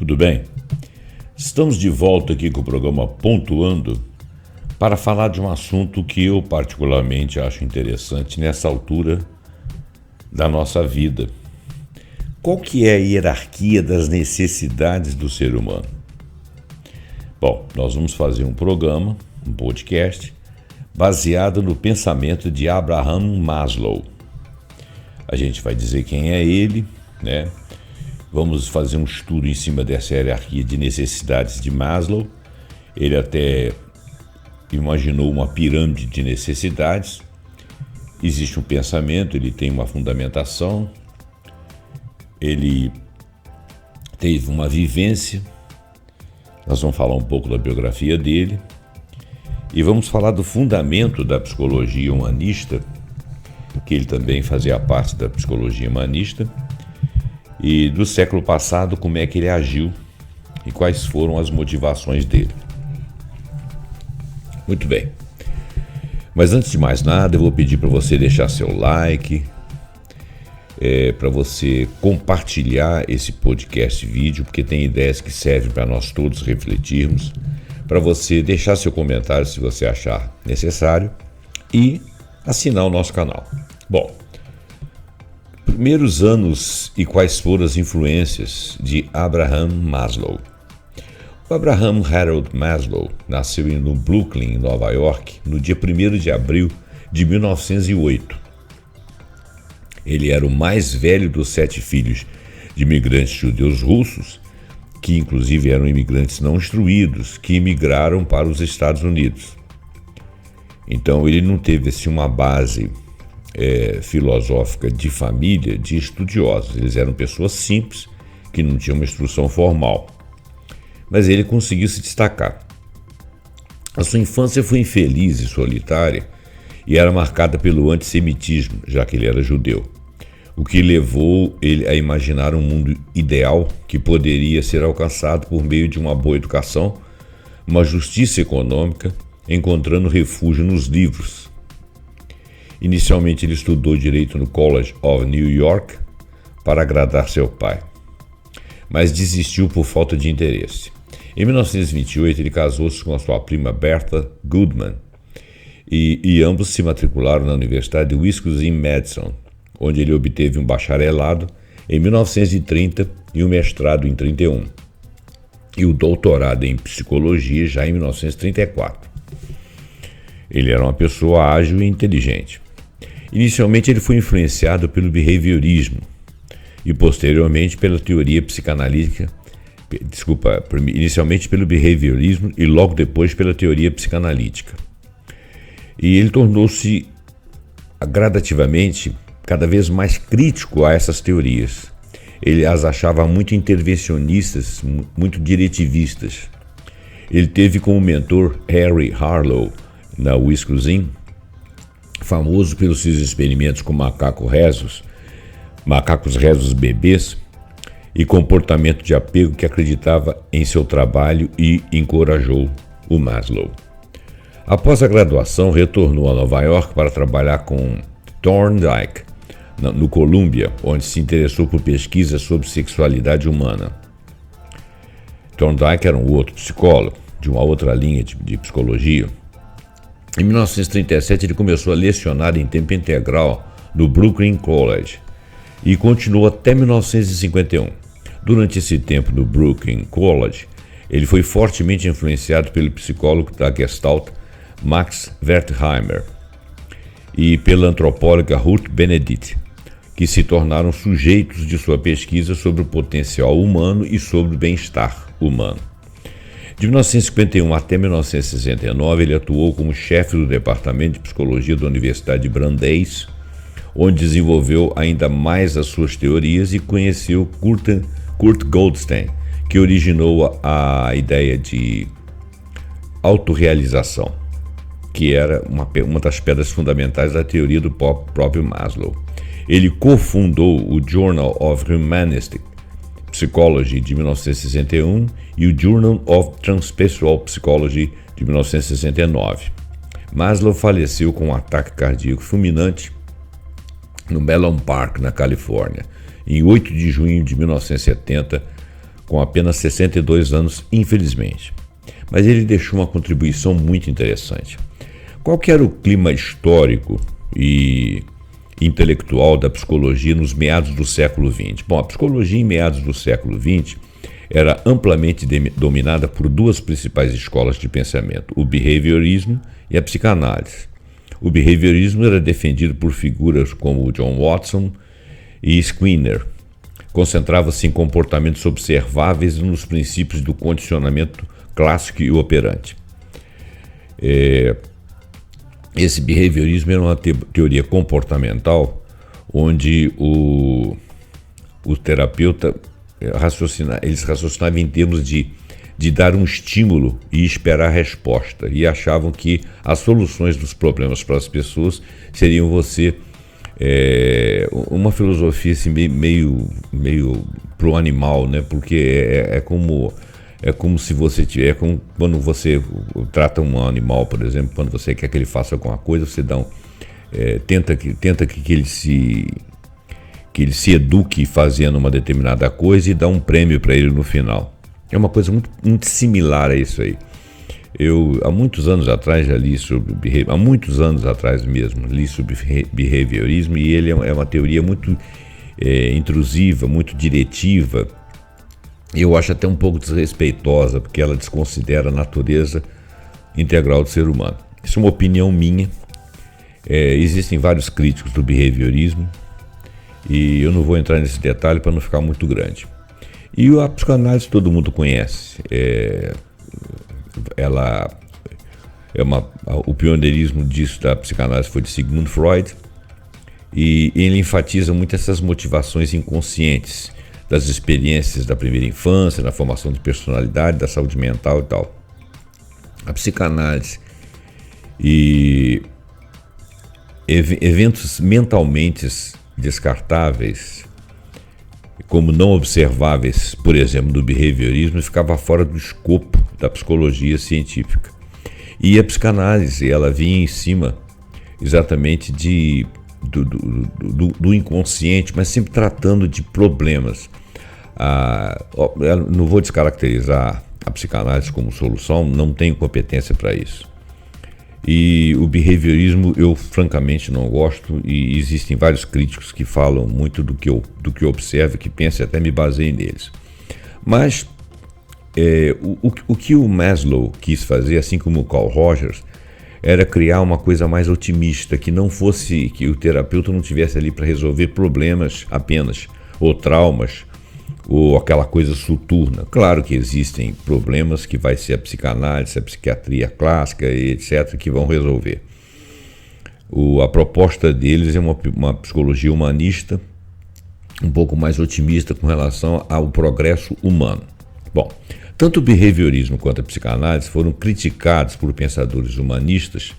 Tudo bem? Estamos de volta aqui com o programa Pontuando para falar de um assunto que eu particularmente acho interessante nessa altura da nossa vida. Qual que é a hierarquia das necessidades do ser humano? Bom, nós vamos fazer um programa, um podcast, baseado no pensamento de Abraham Maslow. A gente vai dizer quem é ele, né? Vamos fazer um estudo em cima dessa hierarquia de necessidades de Maslow. Ele até imaginou uma pirâmide de necessidades. Existe um pensamento, ele tem uma fundamentação, ele teve uma vivência. Nós vamos falar um pouco da biografia dele e vamos falar do fundamento da psicologia humanista, que ele também fazia parte da psicologia humanista, e do século passado, como é que ele agiu e quais foram as motivações dele. Muito bem. Mas antes de mais nada, eu vou pedir para você deixar seu like, para você compartilhar esse podcast vídeo, porque tem ideias que servem para nós todos refletirmos, para você deixar seu comentário se você achar necessário e assinar o nosso canal. Bom, primeiros anos e quais foram as influências de Abraham Maslow. O Abraham Harold Maslow nasceu no Brooklyn, em Nova York, no dia 1º de abril de 1908. Ele era o mais velho dos 7 filhos de imigrantes judeus russos, que inclusive eram imigrantes não instruídos, que imigraram para os Estados Unidos. Então ele não teve assim uma base filosófica de família, de estudiosos. Eles eram pessoas simples, que não tinham uma instrução formal. Mas ele conseguiu se destacar. A sua infância foi infeliz e solitária e era marcada pelo antissemitismo, já que ele era judeu, o que levou ele a imaginar um mundo ideal que poderia ser alcançado por meio de uma boa educação, uma justiça econômica, encontrando refúgio nos livros. Inicialmente ele estudou direito no College of New York para agradar seu pai, mas desistiu por falta de interesse. Em 1928 ele casou-se com a sua prima Bertha Goodman e ambos se matricularam na Universidade de Wisconsin-Madison, onde ele obteve um bacharelado em 1930 e um mestrado em 31 e o doutorado em psicologia já em 1934. Ele era uma pessoa ágil e inteligente. Inicialmente ele foi influenciado pelo behaviorismo e posteriormente pela teoria psicanalítica, inicialmente pelo behaviorismo e logo depois pela teoria psicanalítica. E ele tornou-se gradativamente cada vez mais crítico a essas teorias. Ele as achava muito intervencionistas, muito diretivistas. Ele teve como mentor Harry Harlow na Wisconsin, famoso pelos seus experimentos com macacos rezos bebês e comportamento de apego que acreditava em seu trabalho e encorajou o Maslow. Após a graduação, retornou a Nova York para trabalhar com Thorndike, no Columbia, onde se interessou por pesquisas sobre sexualidade humana. Thorndike era um outro psicólogo, de uma outra linha de psicologia. Em 1937, ele começou a lecionar em tempo integral no Brooklyn College e continuou até 1951. Durante esse tempo no Brooklyn College, ele foi fortemente influenciado pelo psicólogo da Gestalt, Max Wertheimer, e pela antropóloga Ruth Benedict, que se tornaram sujeitos de sua pesquisa sobre o potencial humano e sobre o bem-estar humano. De 1951 até 1969, ele atuou como chefe do Departamento de Psicologia da Universidade de Brandeis, onde desenvolveu ainda mais as suas teorias e conheceu Kurt Goldstein, que originou a ideia de autorrealização, que era uma das pedras fundamentais da teoria do próprio Maslow. Ele cofundou o Journal of Humanistic Psychology de 1961 e o Journal of Transpessoal Psychology de 1969. Maslow faleceu com um ataque cardíaco fulminante no Mellon Park, na Califórnia, em 8 de junho de 1970, com apenas 62 anos, infelizmente. Mas ele deixou uma contribuição muito interessante. Qual que era o clima histórico e intelectual da psicologia nos meados do século XX? Bom, a psicologia em meados do século XX era amplamente dominada por duas principais escolas de pensamento, o behaviorismo e a psicanálise. O behaviorismo era defendido por figuras como John Watson e Skinner. Concentrava-se em comportamentos observáveis e nos princípios do condicionamento clássico e operante. Esse behaviorismo era uma teoria comportamental onde o terapeuta eles raciocinavam em termos de dar um estímulo e esperar a resposta, e achavam que as soluções dos problemas para as pessoas seriam uma filosofia assim, meio para o animal, né? Porque é como se você tiver, como quando você trata um animal, por exemplo, quando você quer que ele faça alguma coisa, você tenta que ele se eduque fazendo uma determinada coisa e dá um prêmio para ele no final. É uma coisa muito, muito similar a isso aí. Eu, há muitos anos atrás, já li sobre behaviorismo, e ele é uma teoria muito intrusiva, muito diretiva. Eu acho até um pouco desrespeitosa, porque ela desconsidera a natureza integral do ser humano. Isso é uma opinião minha. Existem vários críticos do behaviorismo, e eu não vou entrar nesse detalhe para não ficar muito grande. E a psicanálise todo mundo conhece. O pioneirismo disso da psicanálise foi de Sigmund Freud, e ele enfatiza muito essas motivações inconscientes das experiências da primeira infância, na formação de personalidade, da saúde mental e tal. A psicanálise e eventos mentalmente descartáveis, como não observáveis, por exemplo, do behaviorismo, ficava fora do escopo da psicologia científica. E a psicanálise, ela vinha em cima exatamente do inconsciente, mas sempre tratando de problemas. Eu não vou descaracterizar a psicanálise como solução, não tenho competência para isso. E o behaviorismo eu francamente não gosto, e existem vários críticos que falam muito do que eu observo, que penso e até me baseio neles. Mas o que o Maslow quis fazer, assim como o Carl Rogers, era criar uma coisa mais otimista, que o terapeuta não estivesse ali para resolver problemas apenas, ou traumas, ou aquela coisa soturna. Claro que existem problemas que vai ser a psicanálise, a psiquiatria clássica, etc., que vão resolver. A proposta deles é uma psicologia humanista, um pouco mais otimista com relação ao progresso humano. Bom, tanto o behaviorismo quanto a psicanálise foram criticados por pensadores humanistas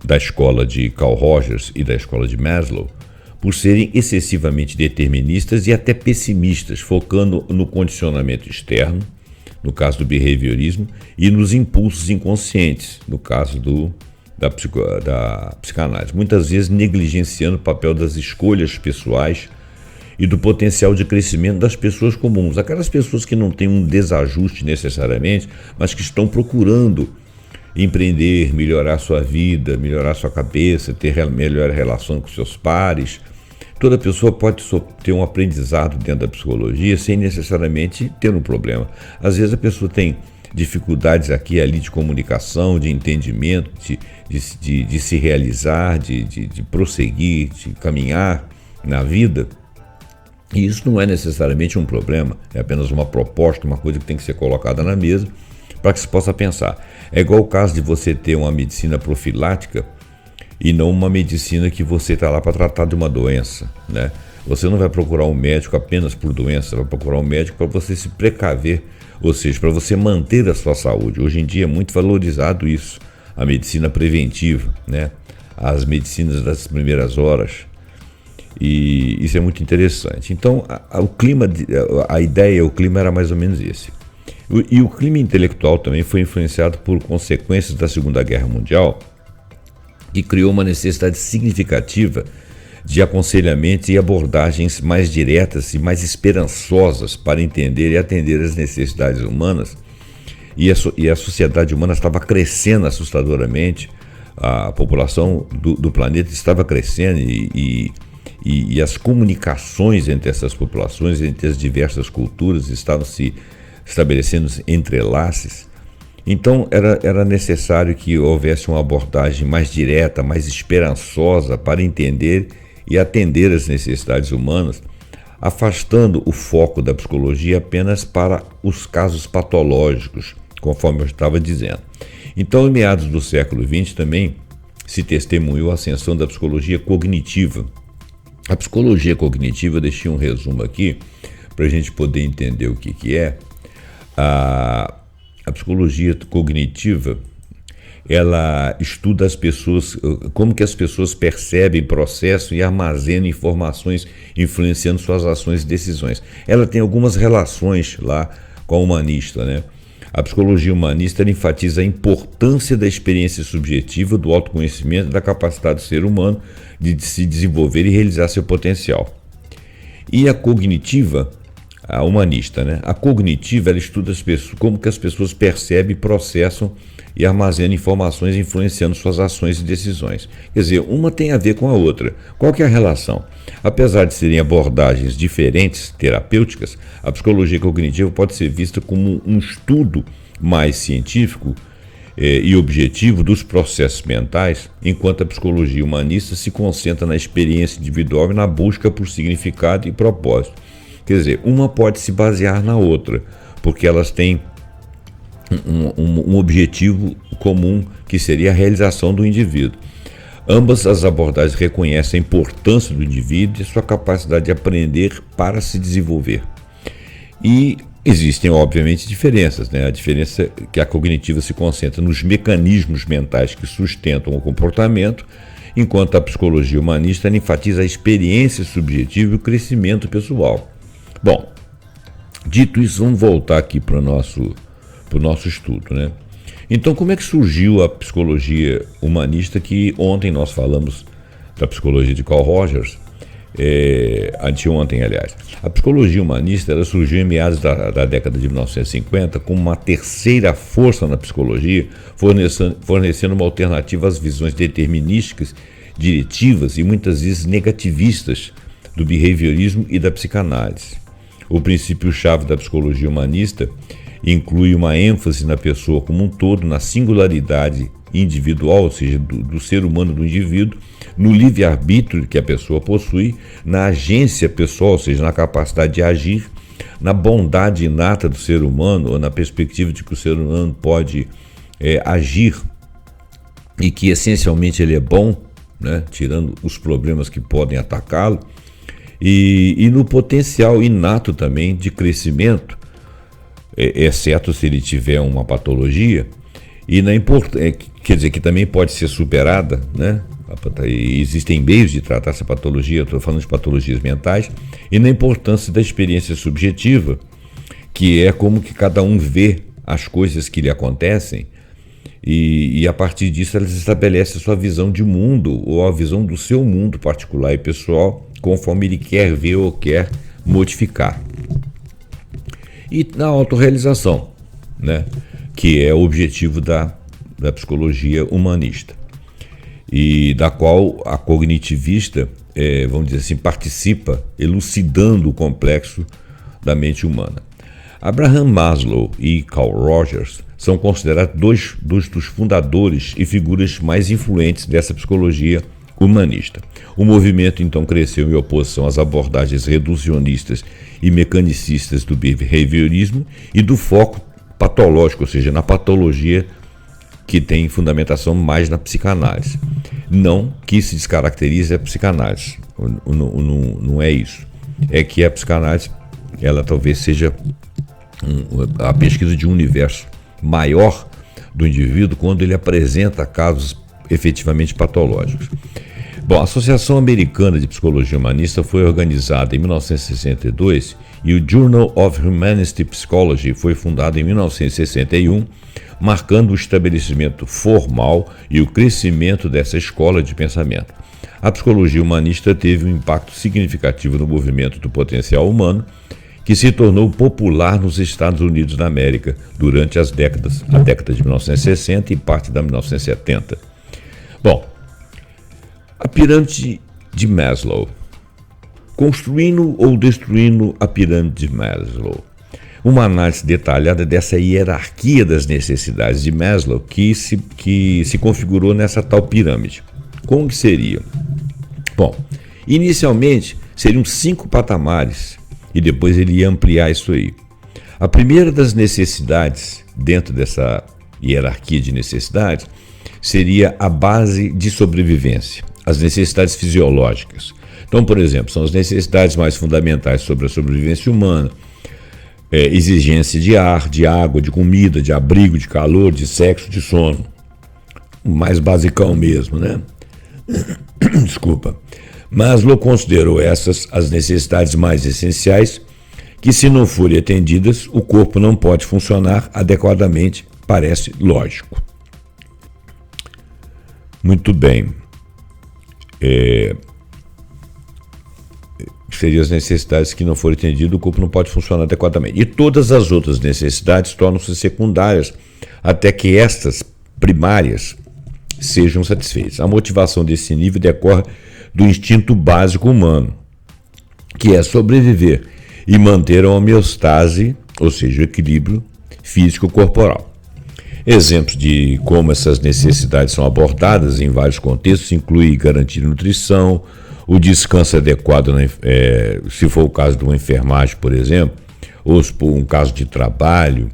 da escola de Carl Rogers e da escola de Maslow, por serem excessivamente deterministas e até pessimistas, focando no condicionamento externo, no caso do behaviorismo, e nos impulsos inconscientes, no caso da psicanálise, muitas vezes negligenciando o papel das escolhas pessoais e do potencial de crescimento das pessoas comuns, aquelas pessoas que não têm um desajuste necessariamente, mas que estão procurando empreender, melhorar sua vida, melhorar sua cabeça, ter melhor relação com seus pares. Toda pessoa pode ter um aprendizado dentro da psicologia sem necessariamente ter um problema. Às vezes a pessoa tem dificuldades aqui e ali de comunicação, de entendimento, de se realizar, de prosseguir, de caminhar na vida. E isso não é necessariamente um problema, é apenas uma proposta, uma coisa que tem que ser colocada na mesa para que se possa pensar. É igual o caso de você ter uma medicina profilática e não uma medicina que você está lá para tratar de uma doença, né? Você não vai procurar um médico apenas por doença, vai procurar um médico para você se precaver, ou seja, para você manter a sua saúde. Hoje em dia é muito valorizado isso, a medicina preventiva, né? As medicinas das primeiras horas. E isso é muito interessante. Então, o clima era mais ou menos esse. E o clima intelectual também foi influenciado por consequências da Segunda Guerra Mundial, que criou uma necessidade significativa de aconselhamento e abordagens mais diretas e mais esperançosas para entender e atender as necessidades humanas. E a sociedade humana estava crescendo assustadoramente, a população do planeta estava crescendo e as comunicações entre essas populações, entre as diversas culturas, estavam se estabelecendo entrelaces. Então era necessário que houvesse uma abordagem mais direta, mais esperançosa para entender e atender as necessidades humanas, afastando o foco da psicologia apenas para os casos patológicos, conforme eu estava dizendo. Então, em meados do século XX também se testemunhou a ascensão da psicologia cognitiva. A psicologia cognitiva, deixei um resumo aqui para a gente poder entender o que é. A psicologia cognitiva, ela estuda as pessoas, como que as pessoas percebem, processam e armazenam informações, influenciando suas ações e decisões. Ela tem algumas relações lá com a humanista, né? A psicologia humanista enfatiza a importância da experiência subjetiva, do autoconhecimento e da capacidade do ser humano de se desenvolver e realizar seu potencial. E a cognitiva, a humanista, né? A cognitiva, ela estuda as pessoas, como que as pessoas percebem, processam e armazenam informações influenciando suas ações e decisões. Quer dizer, uma tem a ver com a outra. Qual que é a relação? Apesar de serem abordagens diferentes, terapêuticas, a psicologia cognitiva pode ser vista como um estudo mais científico e objetivo dos processos mentais, enquanto a psicologia humanista se concentra na experiência individual e na busca por significado e propósito. Quer dizer, uma pode se basear na outra, porque elas têm um objetivo comum, que seria a realização do indivíduo. Ambas as abordagens reconhecem a importância do indivíduo e sua capacidade de aprender para se desenvolver. E existem, obviamente, diferenças, né? A diferença é que a cognitiva se concentra nos mecanismos mentais que sustentam o comportamento, enquanto a psicologia humanista enfatiza a experiência subjetiva e o crescimento pessoal. Bom, dito isso, vamos voltar aqui para o nosso estudo, né? Então, como é que surgiu a psicologia humanista, que ontem nós falamos da psicologia de Carl Rogers, anteontem, aliás. A psicologia humanista, ela surgiu em meados da década de 1950 como uma terceira força na psicologia, fornecendo uma alternativa às visões determinísticas, diretivas e muitas vezes negativistas do behaviorismo e da psicanálise. O princípio-chave da psicologia humanista inclui uma ênfase na pessoa como um todo, na singularidade individual, ou seja, do ser humano, do indivíduo, no livre-arbítrio que a pessoa possui, na agência pessoal, ou seja, na capacidade de agir, na bondade inata do ser humano, ou na perspectiva de que o ser humano pode agir e que essencialmente ele é bom, né, tirando os problemas que podem atacá-lo, e no potencial inato também de crescimento, exceto se ele tiver uma patologia, e quer dizer, que também pode ser superada, né? Existem meios de tratar essa patologia, eu estou falando de patologias mentais, e na importância da experiência subjetiva, que é como que cada um vê as coisas que lhe acontecem, e a partir disso elas estabelecem a sua visão de mundo, ou a visão do seu mundo particular e pessoal, conforme ele quer ver ou quer modificar. E na autorrealização, né, que é o objetivo da psicologia humanista, e da qual a cognitivista, vamos dizer assim, participa, elucidando o complexo da mente humana. Abraham Maslow e Carl Rogers são considerados dois dos fundadores e figuras mais influentes dessa psicologia humanista. O movimento então cresceu em oposição às abordagens reducionistas e mecanicistas do behaviorismo e do foco patológico, ou seja, na patologia que tem fundamentação mais na psicanálise. Não que se descaracterize a psicanálise, não é isso. É que a psicanálise, ela talvez seja a pesquisa de um universo maior do indivíduo quando ele apresenta casos efetivamente patológicos. Bom, a Associação Americana de Psicologia Humanista foi organizada em 1962 e o Journal of Humanistic Psychology foi fundado em 1961, marcando o estabelecimento formal e o crescimento dessa escola de pensamento. a psicologia humanista teve um impacto significativo no movimento do potencial humano, que se tornou popular nos Estados Unidos da América durante a década de 1960 e parte da 1970. Bom, a pirâmide de Maslow. Construindo ou destruindo a pirâmide de Maslow. Uma análise detalhada dessa hierarquia das necessidades de Maslow que se configurou nessa tal pirâmide. Como que seria? Bom, inicialmente seriam 5 patamares e depois ele ia ampliar isso aí. A primeira das necessidades dentro dessa hierarquia de necessidades seria a base de sobrevivência, as necessidades fisiológicas. Então, por exemplo, são as necessidades mais fundamentais sobre a sobrevivência humana, exigência de ar, de água, de comida, de abrigo, de calor, de sexo, de sono. O mais basicão mesmo, né? Desculpa. Maslow considerou essas as necessidades mais essenciais que, se não forem atendidas, o corpo não pode funcionar adequadamente, parece lógico. Muito bem. Seriam as necessidades que não forem atendidas, o corpo não pode funcionar adequadamente. E todas as outras necessidades tornam-se secundárias até que estas primárias sejam satisfeitas. A motivação desse nível decorre do instinto básico humano, que é sobreviver e manter a homeostase, ou seja, o equilíbrio físico-corporal. Exemplos de como essas necessidades são abordadas em vários contextos incluem garantir nutrição, o descanso adequado, se for o caso de uma enfermagem, por exemplo, ou se for um caso de trabalho,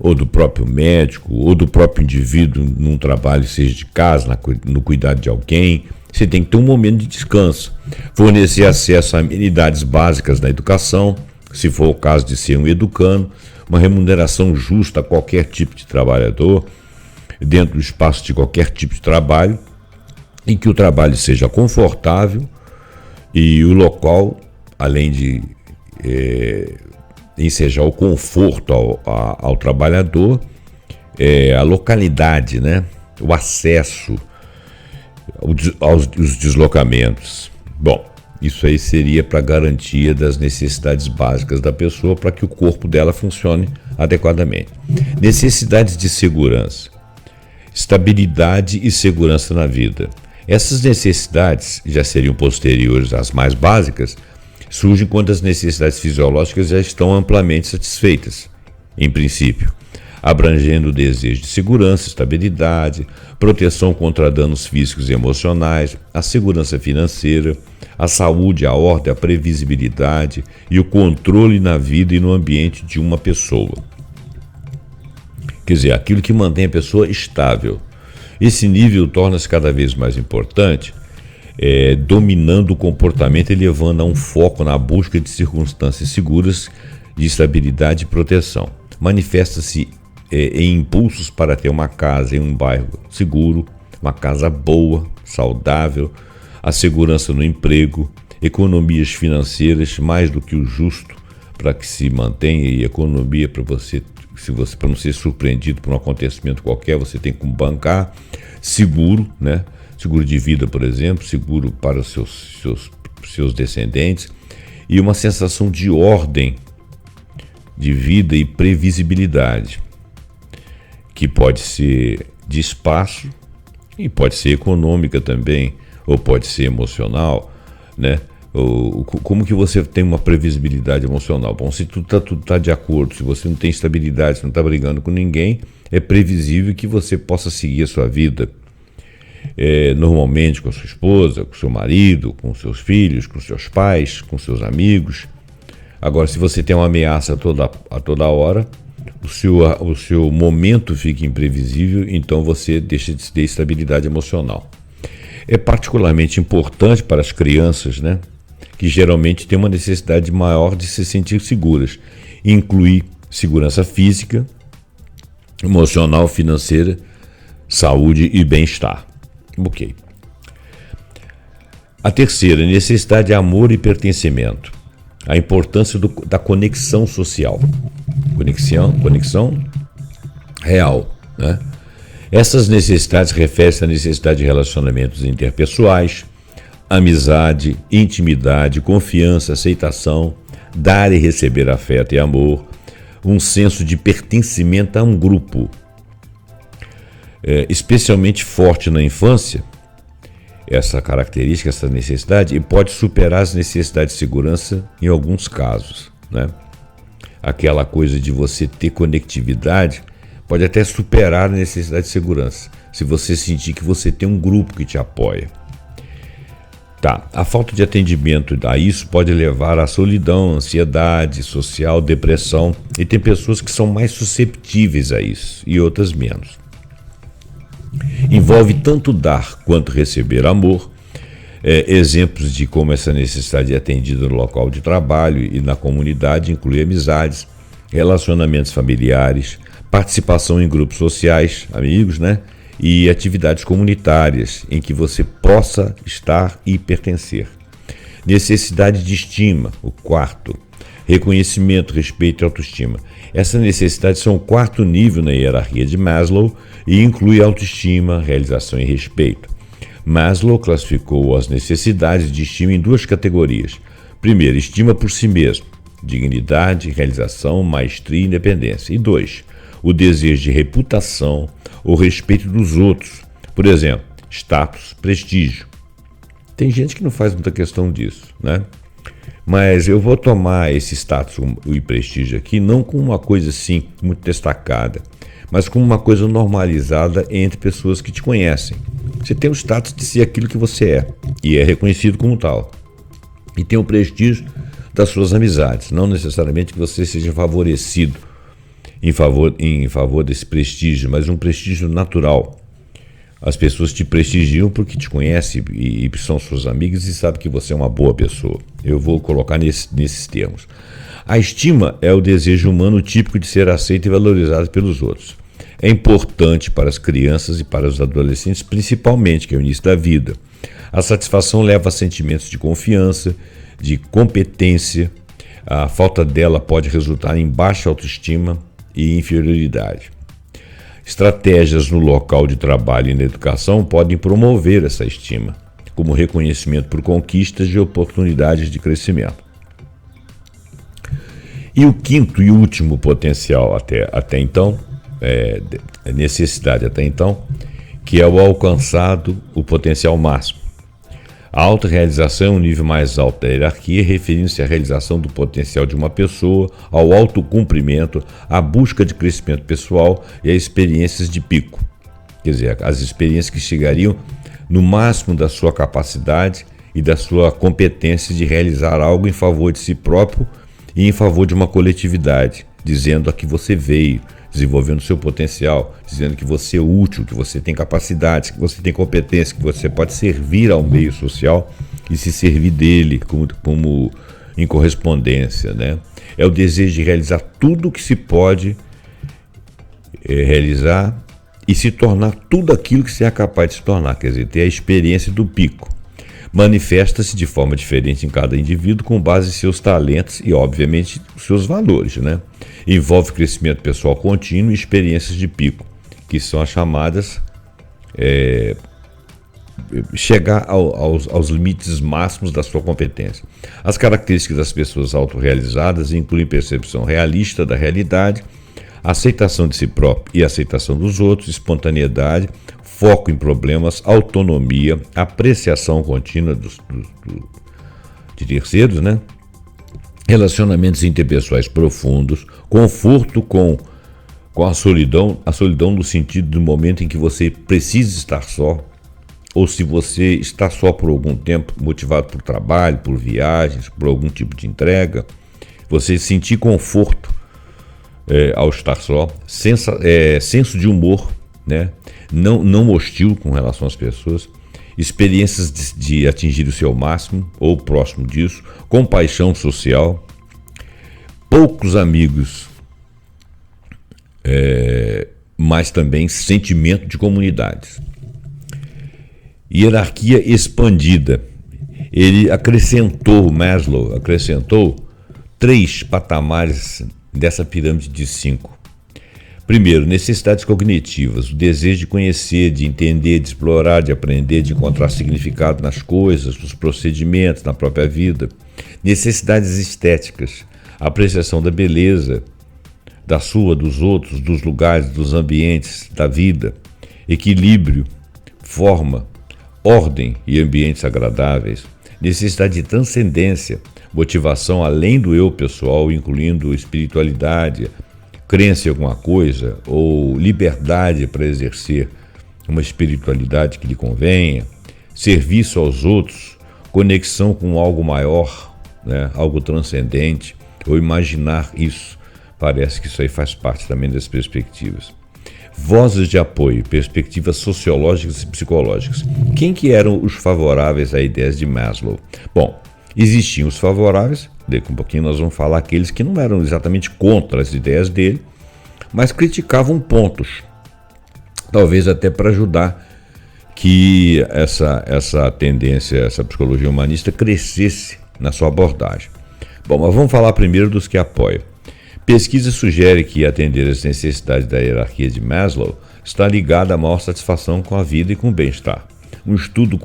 ou do próprio médico, ou do próprio indivíduo num trabalho, seja de casa, no cuidado de alguém. Você tem que ter um momento de descanso. Fornecer acesso a amenidades básicas na educação, se for o caso de ser um educando, uma remuneração justa a qualquer tipo de trabalhador, dentro do espaço de qualquer tipo de trabalho, em que o trabalho seja confortável e o local, além de ensejar o conforto ao trabalhador, a localidade, né? O acesso aos deslocamentos. Bom, isso aí seria para garantia das necessidades básicas da pessoa para que o corpo dela funcione adequadamente. Necessidades de segurança, estabilidade e segurança na vida. Essas necessidades já seriam posteriores às mais básicas, surgem quando as necessidades fisiológicas já estão amplamente satisfeitas, em princípio, abrangendo o desejo de segurança, estabilidade, proteção contra danos físicos e emocionais, a segurança financeira, a saúde, a ordem, a previsibilidade e o controle na vida e no ambiente de uma pessoa. Quer dizer, aquilo que mantém a pessoa estável. Esse nível torna-se cada vez mais importante, dominando o comportamento e levando a um foco na busca de circunstâncias seguras de estabilidade e proteção. Manifesta-se em impulsos para ter uma casa em um bairro seguro, uma casa boa, saudável, a segurança no emprego, economias financeiras mais do que o justo para que se mantenha, e economia para para não ser surpreendido por um acontecimento qualquer, você tem como bancar, seguro, né? Seguro de vida, por exemplo, seguro para os seus descendentes, e uma sensação de ordem de vida e previsibilidade, que pode ser de espaço e pode ser econômica também, ou pode ser emocional, né? Como que você tem uma previsibilidade emocional? Bom, se tudo tá de acordo, se você não tem estabilidade, se não está brigando com ninguém, é previsível que você possa seguir a sua vida normalmente com a sua esposa, com o seu marido, com seus filhos, com seus pais, com seus amigos. Agora, se você tem uma ameaça a toda hora, o seu momento fica imprevisível, então você deixa de ter estabilidade emocional. É particularmente importante para as crianças, né, que geralmente têm uma necessidade maior de se sentir seguras. Inclui segurança física, emocional, financeira, saúde e bem-estar. Ok. A terceira, necessidade de amor e pertencimento. A importância da conexão social. Conexão real, né? Essas necessidades referem-se à necessidade de relacionamentos interpessoais, amizade, intimidade, confiança, aceitação, dar e receber afeto e amor, um senso de pertencimento a um grupo, especialmente forte na infância, essa característica, essa necessidade, e pode superar as necessidades de segurança em alguns casos, né? Aquela coisa de você ter conectividade pode até superar a necessidade de segurança, se você sentir que você tem um grupo que te apoia. Tá, a falta de atendimento a isso pode levar à solidão, ansiedade social, depressão, e tem pessoas que são mais susceptíveis a isso e outras menos. Envolve tanto dar quanto receber amor. Exemplos de como essa necessidade é atendida no local de trabalho e na comunidade inclui amizades, relacionamentos familiares, participação em grupos sociais, amigos, né? E atividades comunitárias em que você possa estar e pertencer. Necessidade de estima, o quarto. Reconhecimento, respeito e autoestima. Essa necessidade são o quarto nível na hierarquia de Maslow e inclui autoestima, realização e respeito. Maslow classificou as necessidades de estima em duas categorias. Primeiro, estima por si mesmo, dignidade, realização, maestria e independência. E 2, o desejo de reputação ou respeito dos outros. Por exemplo, status, prestígio. Tem gente que não faz muita questão disso, né? Mas eu vou tomar esse status e prestígio aqui não como uma coisa assim muito destacada, mas como uma coisa normalizada entre pessoas que te conhecem. Você tem o status de ser aquilo que você é e é reconhecido como tal. E tem o prestígio das suas amizades, não necessariamente que você seja favorecido em favor desse prestígio, mas um prestígio natural. As pessoas te prestigiam porque te conhecem e são suas amigas e sabem que você é uma boa pessoa. Eu vou colocar nesses termos. A estima é o desejo humano típico de ser aceito e valorizado pelos outros. É importante para as crianças e para os adolescentes, principalmente, que é o início da vida. A satisfação leva a sentimentos de confiança, de competência. A falta dela pode resultar em baixa autoestima e inferioridade. Estratégias no local de trabalho e na educação podem promover essa estima, como reconhecimento por conquistas e oportunidades de crescimento. E o quinto e último potencial até então, necessidade até então, que é o alcançado, o potencial máximo. A autorrealização é um nível mais alto da hierarquia, referindo-se à realização do potencial de uma pessoa, ao autocumprimento, à busca de crescimento pessoal e a experiências de pico. Quer dizer, as experiências que chegariam no máximo da sua capacidade e da sua competência de realizar algo em favor de si próprio e em favor de uma coletividade, dizendo a que você veio, desenvolvendo seu potencial, dizendo que você é útil, que você tem capacidades, que você tem competência, que você pode servir ao meio social e se servir dele como em correspondência, né? É o desejo de realizar tudo o que se pode realizar e se tornar tudo aquilo que você é capaz de se tornar, quer dizer, ter a experiência do pico. Manifesta-se de forma diferente em cada indivíduo com base em seus talentos e, obviamente, seus valores, né? Envolve crescimento pessoal contínuo e experiências de pico, que são as chamadas chegar aos limites máximos da sua competência. As características das pessoas autorrealizadas incluem percepção realista da realidade, aceitação de si próprio e aceitação dos outros, espontaneidade, foco em problemas, autonomia, apreciação contínua de terceiros, né? Relacionamentos interpessoais profundos, conforto com a solidão no sentido do momento em que você precisa estar só, ou se você está só por algum tempo, motivado por trabalho, por viagens, por algum tipo de entrega, você sentir conforto ao estar só, senso de humor, né? Não hostil com relação às pessoas, experiências de atingir o seu máximo ou próximo disso, compaixão social, poucos amigos, mas também sentimento de comunidades. Hierarquia expandida. Maslow acrescentou 3 patamares dessa pirâmide de 5. Primeiro, necessidades cognitivas, o desejo de conhecer, de entender, de explorar, de aprender, de encontrar significado nas coisas, nos procedimentos, na própria vida. Necessidades estéticas, a apreciação da beleza, da sua, dos outros, dos lugares, dos ambientes, da vida. Equilíbrio, forma, ordem e ambientes agradáveis. Necessidade de transcendência, motivação além do eu pessoal, incluindo espiritualidade, crença em alguma coisa ou liberdade para exercer uma espiritualidade que lhe convenha, serviço aos outros, conexão com algo maior, né, algo transcendente, ou imaginar isso. Parece que isso aí faz parte também das perspectivas. Vozes de apoio, perspectivas sociológicas e psicológicas. Quem que eram os favoráveis a ideias de Maslow? Bom, existiam os favoráveis, daqui um pouquinho nós vamos falar aqueles que não eram exatamente contra as ideias dele, mas criticavam pontos, talvez até para ajudar que essa tendência, essa psicologia humanista crescesse na sua abordagem. Bom, mas vamos falar primeiro dos que apoiam. Pesquisa sugere que atender às necessidades da hierarquia de Maslow está ligada à maior satisfação com a vida e com o bem-estar. Um estudo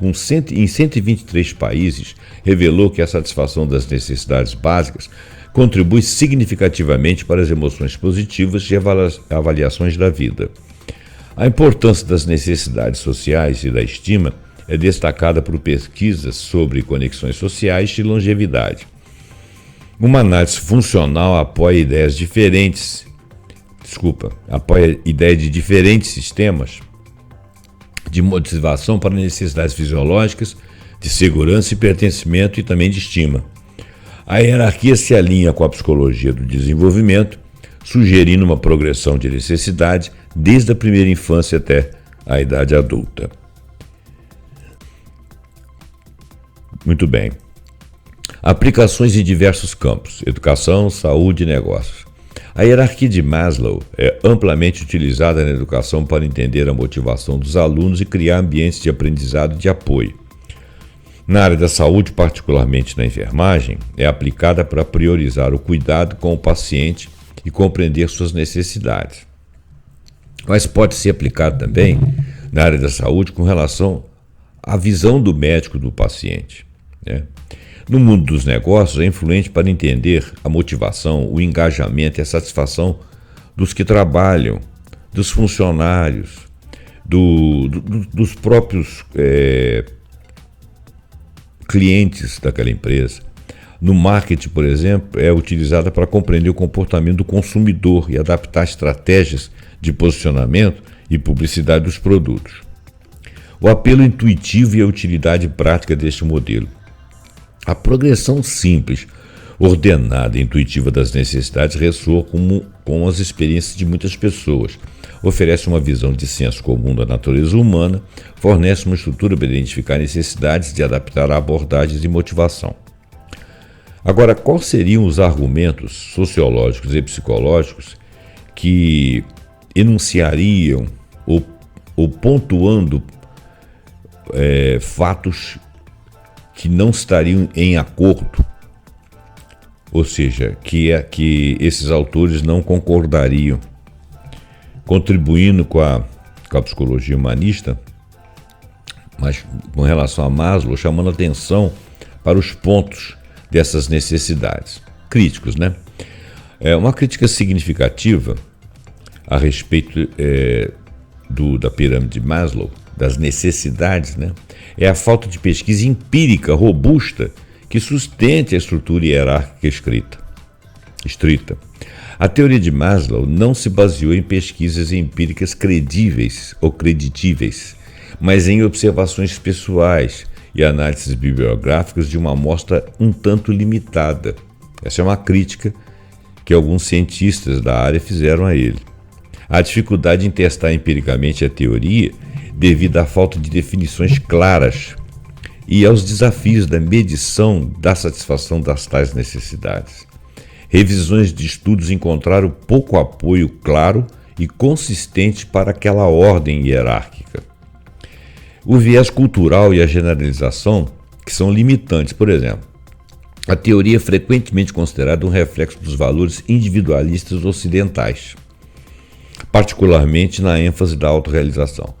em 123 países revelou que a satisfação das necessidades básicas contribui significativamente para as emoções positivas e avaliações da vida. A importância das necessidades sociais e da estima é destacada por pesquisas sobre conexões sociais e longevidade. Uma análise funcional apoia ideias de diferentes sistemas de motivação para necessidades fisiológicas, de segurança e pertencimento e também de estima. A hierarquia se alinha com a psicologia do desenvolvimento, sugerindo uma progressão de necessidade desde a primeira infância até a idade adulta. Muito bem. Aplicações em diversos campos: educação, saúde e negócios. A hierarquia de Maslow é amplamente utilizada na educação para entender a motivação dos alunos e criar ambientes de aprendizado e de apoio. Na área da saúde, particularmente na enfermagem, é aplicada para priorizar o cuidado com o paciente e compreender suas necessidades. Mas pode ser aplicado também na área da saúde com relação à visão do médico do paciente, né? No mundo dos negócios, é influente para entender a motivação, o engajamento e a satisfação dos que trabalham, dos funcionários, dos próprios clientes daquela empresa. No marketing, por exemplo, é utilizada para compreender o comportamento do consumidor e adaptar estratégias de posicionamento e publicidade dos produtos. O apelo intuitivo e a utilidade prática deste modelo. A progressão simples, ordenada e intuitiva das necessidades ressoa com as experiências de muitas pessoas, oferece uma visão de senso comum da natureza humana, fornece uma estrutura para identificar necessidades de adaptar a abordagens de motivação. Agora, quais seriam os argumentos sociológicos e psicológicos que enunciariam ou pontuando fatos que não estariam em acordo, ou seja, que esses autores não concordariam, contribuindo com a psicologia humanista, mas com relação a Maslow, chamando atenção para os pontos dessas necessidades. Críticos, né? Uma crítica significativa a respeito da pirâmide de Maslow, das necessidades, né? É a falta de pesquisa empírica robusta que sustente a estrutura hierárquica estrita. A teoria de Maslow não se baseou em pesquisas empíricas credíveis ou creditíveis, mas em observações pessoais e análises bibliográficas de uma amostra um tanto limitada. Essa é uma crítica que alguns cientistas da área fizeram a ele. A dificuldade em testar empiricamente a teoria devido à falta de definições claras e aos desafios da medição da satisfação das tais necessidades. Revisões de estudos encontraram pouco apoio claro e consistente para aquela ordem hierárquica. O viés cultural e a generalização, que são limitantes. Por exemplo, a teoria é frequentemente considerada um reflexo dos valores individualistas ocidentais. particularmente na ênfase da autorrealização.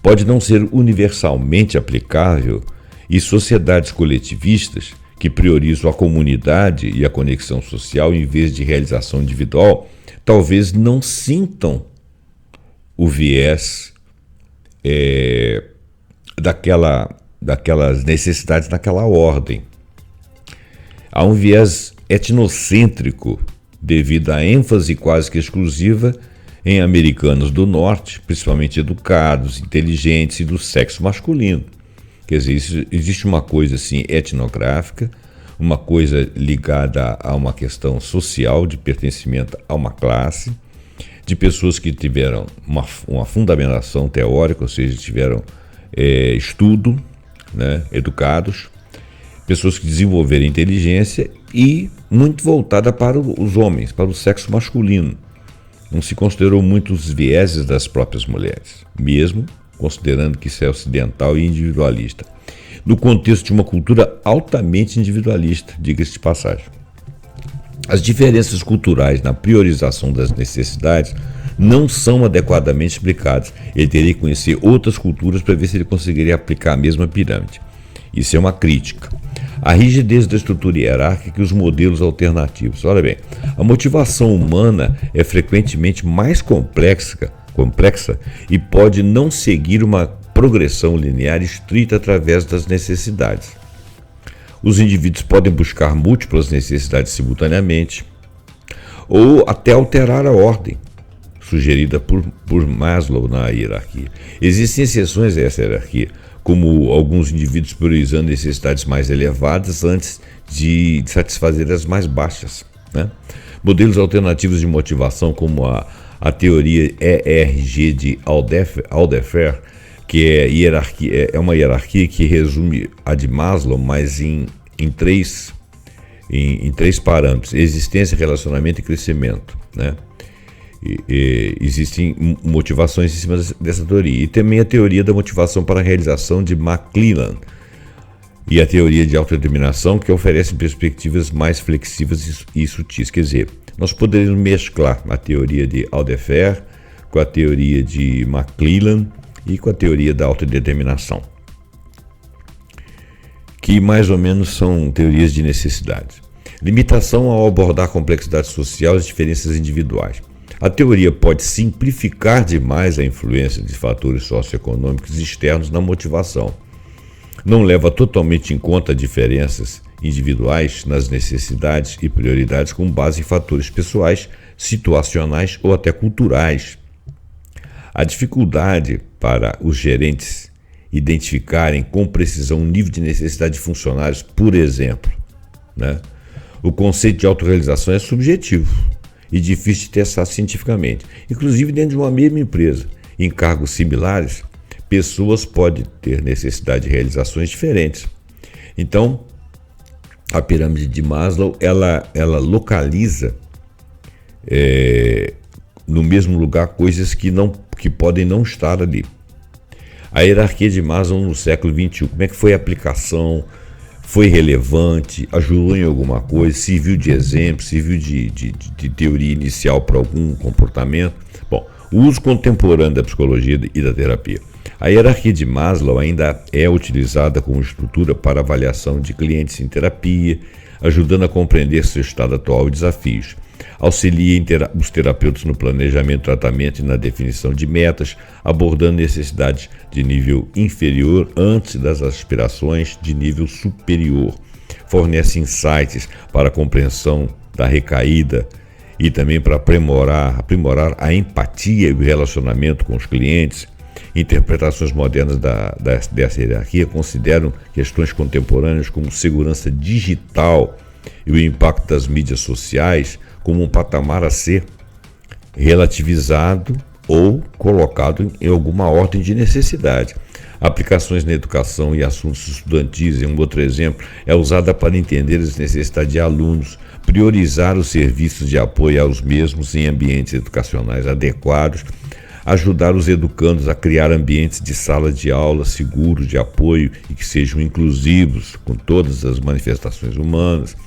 Pode não ser universalmente aplicável e sociedades coletivistas que priorizam a comunidade e a conexão social em vez de realização individual, talvez não sintam o viés daquelas necessidades naquela ordem. Há um viés etnocêntrico devido à ênfase quase que exclusiva em americanos do norte, principalmente educados, inteligentes e do sexo masculino. Quer dizer, existe uma coisa assim etnográfica, uma coisa ligada a uma questão social de pertencimento a uma classe, de pessoas que tiveram uma fundamentação teórica, ou seja, tiveram estudo, né, educados, pessoas que desenvolveram inteligência e muito voltada para os homens, para o sexo masculino. Não se considerou muito os vieses das próprias mulheres, mesmo considerando que isso é ocidental e individualista, no contexto de uma cultura altamente individualista, diga-se de passagem. As diferenças culturais na priorização das necessidades não são adequadamente explicadas. Ele teria que conhecer outras culturas para ver se ele conseguiria aplicar a mesma pirâmide. Isso é uma crítica. A rigidez da estrutura hierárquica e os modelos alternativos. Olha bem, a motivação humana é frequentemente mais complexa e pode não seguir uma progressão linear estrita através das necessidades. Os indivíduos podem buscar múltiplas necessidades simultaneamente ou até alterar a ordem sugerida por Maslow na hierarquia. Existem exceções a essa hierarquia, como alguns indivíduos priorizando necessidades mais elevadas antes de satisfazer as mais baixas, né? Modelos alternativos de motivação, como a teoria ERG de Alderfer, que é uma hierarquia que resume a de Maslow, mas em três parâmetros: existência, relacionamento e crescimento, né? Existem motivações em cima dessa teoria. E também a teoria da motivação para a realização de McClellan e a teoria de autodeterminação, que oferecem perspectivas mais flexíveis e sutis. Quer dizer, nós poderíamos mesclar a teoria de Alderfer com a teoria de McClellan e com a teoria da autodeterminação, que mais ou menos são teorias de necessidade. Limitação ao abordar a complexidade social e as diferenças individuais. A teoria pode simplificar demais a influência de fatores socioeconômicos externos na motivação. Não leva totalmente em conta diferenças individuais nas necessidades e prioridades com base em fatores pessoais, situacionais ou até culturais. A dificuldade para os gerentes identificarem com precisão o nível de necessidade de funcionários, por exemplo, né? O conceito de autorrealização é subjetivo e difícil de testar cientificamente. Inclusive, dentro de uma mesma empresa, em cargos similares, pessoas podem ter necessidade de realizações diferentes. Então, a pirâmide de Maslow, ela localiza no mesmo lugar coisas que podem não estar ali. A hierarquia de Maslow no século XXI, como é que foi a aplicação? Foi relevante? Ajudou em alguma coisa? Serviu de exemplo? Serviu de teoria inicial para algum comportamento? Bom, o uso contemporâneo da psicologia e da terapia. A hierarquia de Maslow ainda é utilizada como estrutura para avaliação de clientes em terapia, ajudando a compreender seu estado atual e desafios. Auxilia os terapeutas no planejamento, tratamento e na definição de metas, abordando necessidades de nível inferior antes das aspirações de nível superior. Fornece insights para a compreensão da recaída e também para aprimorar a empatia e o relacionamento com os clientes. Interpretações modernas dessa hierarquia consideram questões contemporâneas como segurança digital e o impacto das mídias sociais como um patamar a ser relativizado ou colocado em alguma ordem de necessidade. Aplicações na educação e assuntos estudantis, um outro exemplo, é usada para entender as necessidades de alunos, priorizar os serviços de apoio aos mesmos em ambientes educacionais adequados, ajudar os educandos a criar ambientes de sala de aula seguros de apoio e que sejam inclusivos com todas as manifestações humanas,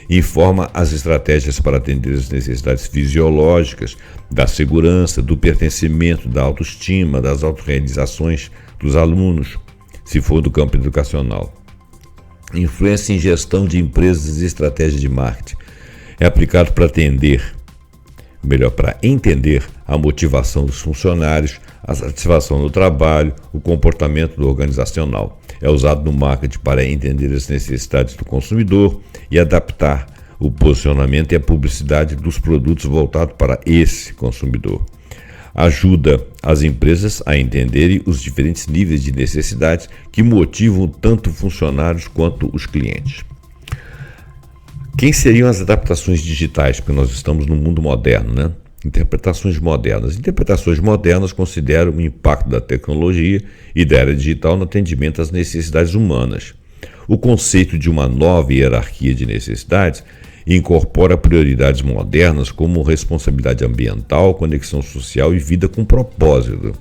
Informa as estratégias para atender as necessidades fisiológicas, da segurança, do pertencimento, da autoestima, das autorrealizações dos alunos, se for do campo educacional. Influência em gestão de empresas e estratégia de marketing. É aplicado para entender a motivação dos funcionários, a satisfação no trabalho, o comportamento do organizacional. É usado no marketing para entender as necessidades do consumidor e adaptar o posicionamento e a publicidade dos produtos voltados para esse consumidor. Ajuda as empresas a entenderem os diferentes níveis de necessidades que motivam tanto funcionários quanto os clientes. Quem seriam as adaptações digitais? Porque nós estamos no mundo moderno, né? Interpretações modernas. Interpretações modernas consideram o impacto da tecnologia e da era digital no atendimento às necessidades humanas. O conceito de uma nova hierarquia de necessidades incorpora prioridades modernas como responsabilidade ambiental, conexão social e vida com propósito.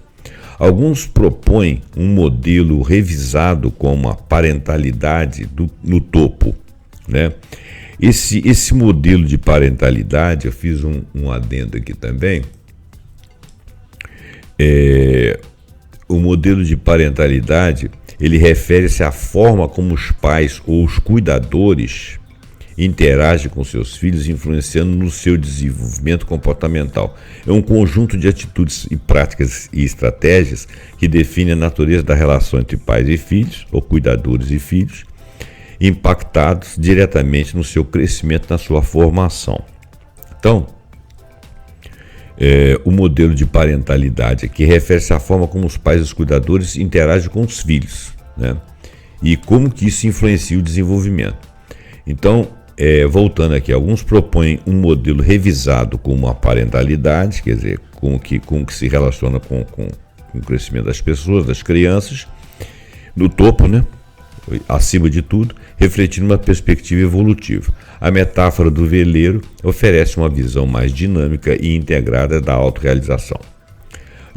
Alguns propõem um modelo revisado com a parentalidade no topo, né? Esse modelo de parentalidade, eu fiz um adendo aqui também, o modelo de parentalidade, ele refere-se à forma como os pais ou os cuidadores interagem com seus filhos, influenciando no seu desenvolvimento comportamental. É um conjunto de atitudes e práticas e estratégias que define a natureza da relação entre pais e filhos, ou cuidadores e filhos, impactados diretamente no seu crescimento, na sua formação. Então, o modelo de parentalidade aqui refere-se à forma como os pais e os cuidadores interagem com os filhos, né? E como que isso influencia o desenvolvimento. Então, voltando aqui, alguns propõem um modelo revisado com uma parentalidade, quer dizer, com que se relaciona com o crescimento das pessoas, das crianças, no topo, né? Acima de tudo, refletindo uma perspectiva evolutiva. A metáfora do veleiro oferece uma visão mais dinâmica e integrada da autorrealização.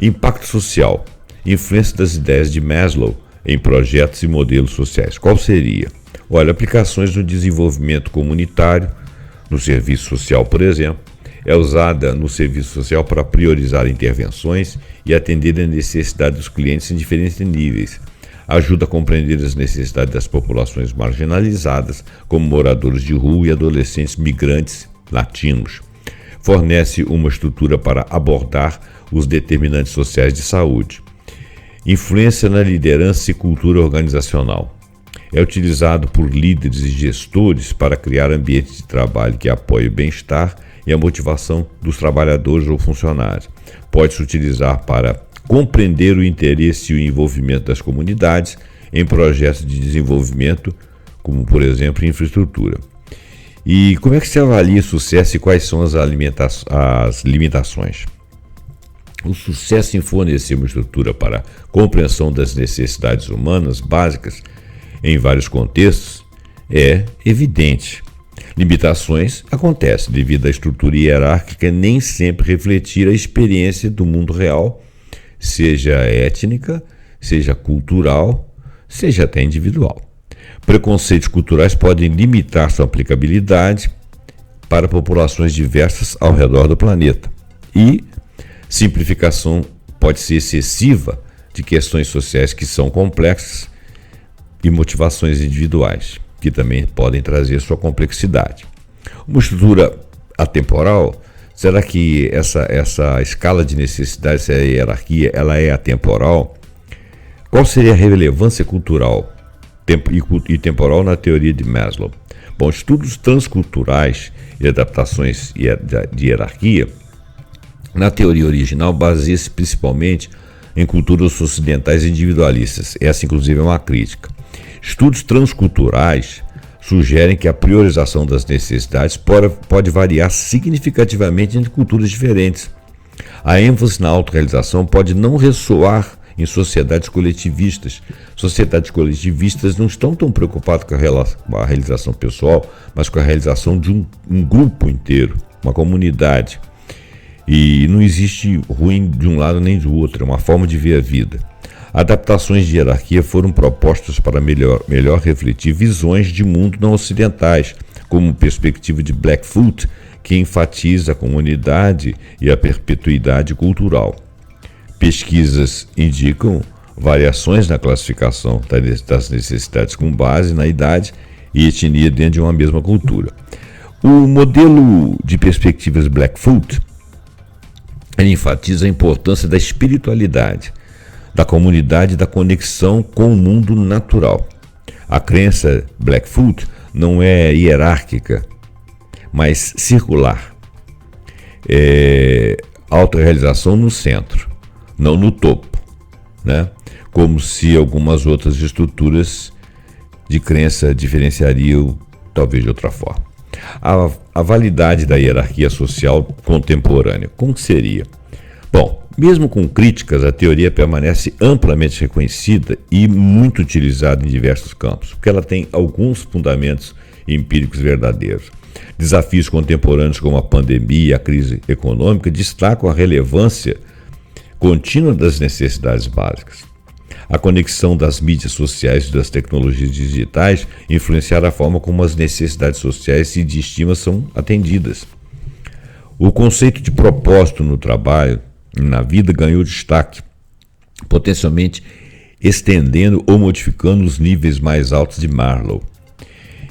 Impacto social. Influência das ideias de Maslow em projetos e modelos sociais. Qual seria? Olha, aplicações no desenvolvimento comunitário, no serviço social, por exemplo, é usada no serviço social para priorizar intervenções e atender a necessidade dos clientes em diferentes níveis. Ajuda a compreender as necessidades das populações marginalizadas, como moradores de rua e adolescentes migrantes latinos. Fornece uma estrutura para abordar os determinantes sociais de saúde. Influência na liderança e cultura organizacional. É utilizado por líderes e gestores para criar ambientes de trabalho que apoiem o bem-estar e a motivação dos trabalhadores ou funcionários. Pode-se utilizar para compreender o interesse e o envolvimento das comunidades em projetos de desenvolvimento, como, por exemplo, infraestrutura. E como é que se avalia sucesso e quais são as limitações? O sucesso em fornecer uma estrutura para a compreensão das necessidades humanas básicas em vários contextos é evidente. Limitações acontecem devido à estrutura hierárquica nem sempre refletir a experiência do mundo real, seja étnica, seja cultural, seja até individual. Preconceitos culturais podem limitar sua aplicabilidade para populações diversas ao redor do planeta. E simplificação pode ser excessiva de questões sociais que são complexas e motivações individuais, que também podem trazer sua complexidade. Uma estrutura atemporal. Será que essa escala de necessidades, essa hierarquia, ela é atemporal? Qual seria a relevância cultural e temporal na teoria de Maslow? Bom, estudos transculturais e adaptações de hierarquia, na teoria original, baseia-se principalmente em culturas ocidentais individualistas. Essa, inclusive, é uma crítica. Estudos transculturais sugerem que a priorização das necessidades pode variar significativamente entre culturas diferentes. A ênfase na autorrealização pode não ressoar em sociedades coletivistas. Sociedades coletivistas não estão tão preocupadas com a realização pessoal, mas com a realização de um grupo inteiro, uma comunidade. E não existe ruim de um lado nem do outro, é uma forma de ver a vida. Adaptações de hierarquia foram propostas para melhor refletir visões de mundo não ocidentais, como perspectiva de Blackfoot, que enfatiza a comunidade e a perpetuidade cultural. Pesquisas indicam variações na classificação das necessidades com base na idade e etnia dentro de uma mesma cultura. O modelo de perspectivas Blackfoot enfatiza a importância da espiritualidade, da comunidade e da conexão com o mundo natural. A crença Blackfoot não é hierárquica, mas circular. Autorrealização no centro, não no topo, né? Como se algumas outras estruturas de crença diferenciariam, talvez de outra forma. A validade da hierarquia social contemporânea, como seria? Bom, mesmo com críticas, a teoria permanece amplamente reconhecida e muito utilizada em diversos campos, porque ela tem alguns fundamentos empíricos verdadeiros. Desafios contemporâneos como a pandemia e a crise econômica destacam a relevância contínua das necessidades básicas. A conexão das mídias sociais e das tecnologias digitais influenciará a forma como as necessidades sociais e de estima são atendidas. O conceito de propósito no trabalho e na vida ganhou destaque, potencialmente estendendo ou modificando os níveis mais altos de Maslow.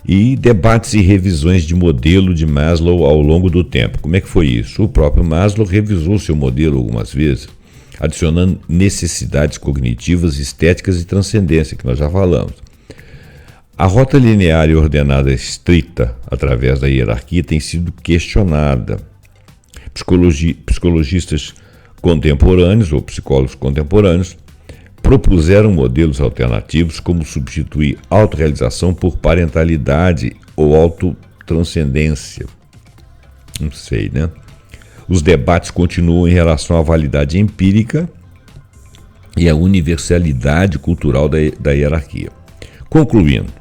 E debates e revisões de modelo de Maslow ao longo do tempo. Como é que foi isso? O próprio Maslow revisou seu modelo algumas vezes, adicionando necessidades cognitivas, estéticas e transcendência, que nós já falamos. A rota linear e ordenada estrita, através da hierarquia, tem sido questionada. Psicologistas contemporâneos, ou psicólogos contemporâneos, propuseram modelos alternativos, como substituir autorrealização por parentalidade ou autotranscendência. Não sei, né? Os debates continuam em relação à validade empírica e à universalidade cultural da hierarquia. Concluindo,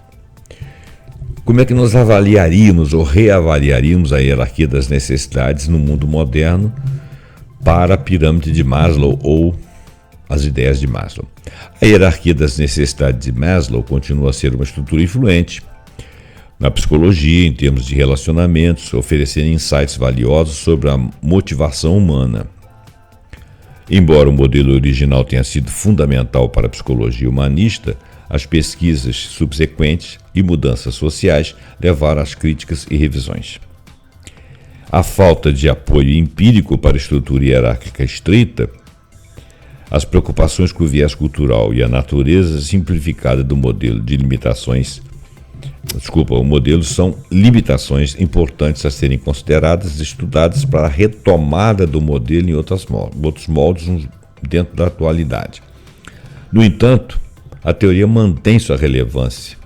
como é que nós avaliaríamos ou reavaliaríamos a hierarquia das necessidades no mundo moderno para a pirâmide de Maslow ou as ideias de Maslow? A hierarquia das necessidades de Maslow continua a ser uma estrutura influente na psicologia, em termos de relacionamentos, oferecendo insights valiosos sobre a motivação humana. Embora o modelo original tenha sido fundamental para a psicologia humanista, as pesquisas subsequentes e mudanças sociais levaram às críticas e revisões. A falta de apoio empírico para a estrutura hierárquica estrita, as preocupações com o viés cultural e a natureza simplificada do modelo de o modelo são limitações importantes a serem consideradas e estudadas para a retomada do modelo em outros moldes dentro da atualidade. No entanto, a teoria mantém sua relevância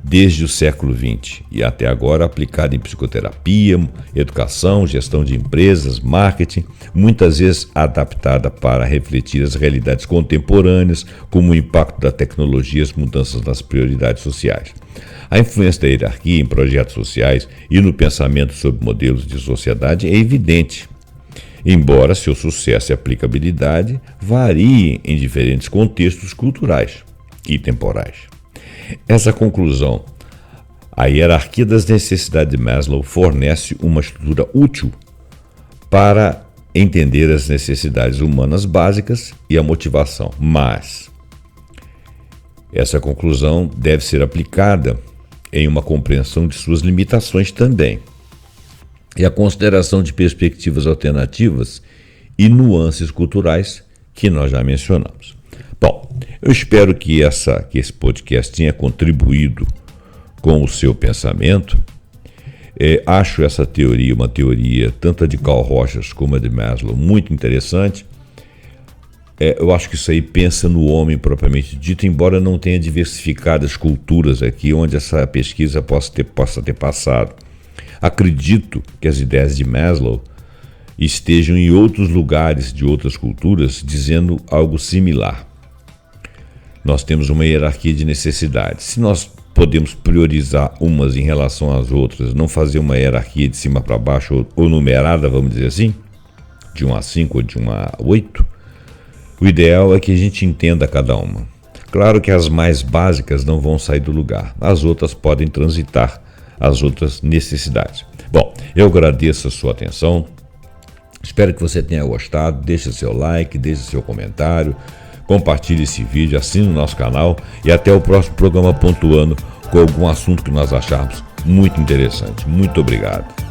desde o século XX e até agora aplicada em psicoterapia, educação, gestão de empresas, marketing, muitas vezes adaptada para refletir as realidades contemporâneas, como o impacto da tecnologia e as mudanças nas prioridades sociais. A influência da hierarquia em projetos sociais e no pensamento sobre modelos de sociedade é evidente, embora seu sucesso e aplicabilidade variem em diferentes contextos culturais e temporais. Essa conclusão, a hierarquia das necessidades de Maslow fornece uma estrutura útil para entender as necessidades humanas básicas e a motivação, mas essa conclusão deve ser aplicada em uma compreensão de suas limitações também, e a consideração de perspectivas alternativas e nuances culturais que nós já mencionamos. Bom, eu espero que esse podcast tenha contribuído com o seu pensamento. Acho essa teoria, uma teoria tanto a de Carl Rogers como a de Maslow, muito interessante. Eu acho que isso aí pensa no homem propriamente dito, embora não tenha diversificado as culturas aqui onde essa pesquisa possa ter passado. Acredito que as ideias de Maslow estejam em outros lugares de outras culturas dizendo algo similar. Nós temos uma hierarquia de necessidades. Se nós podemos priorizar umas em relação às outras, não fazer uma hierarquia de cima para baixo ou numerada, vamos dizer assim, de 1 a 5 ou de 1 a 8, o ideal é que a gente entenda cada uma. Claro que as mais básicas não vão sair do lugar, as outras podem transitar as outras necessidades. Bom, eu agradeço a sua atenção, espero que você tenha gostado, deixe seu like, deixe seu comentário, compartilhe esse vídeo, assine o nosso canal e até o próximo programa pontuando com algum assunto que nós acharmos muito interessante. Muito obrigado.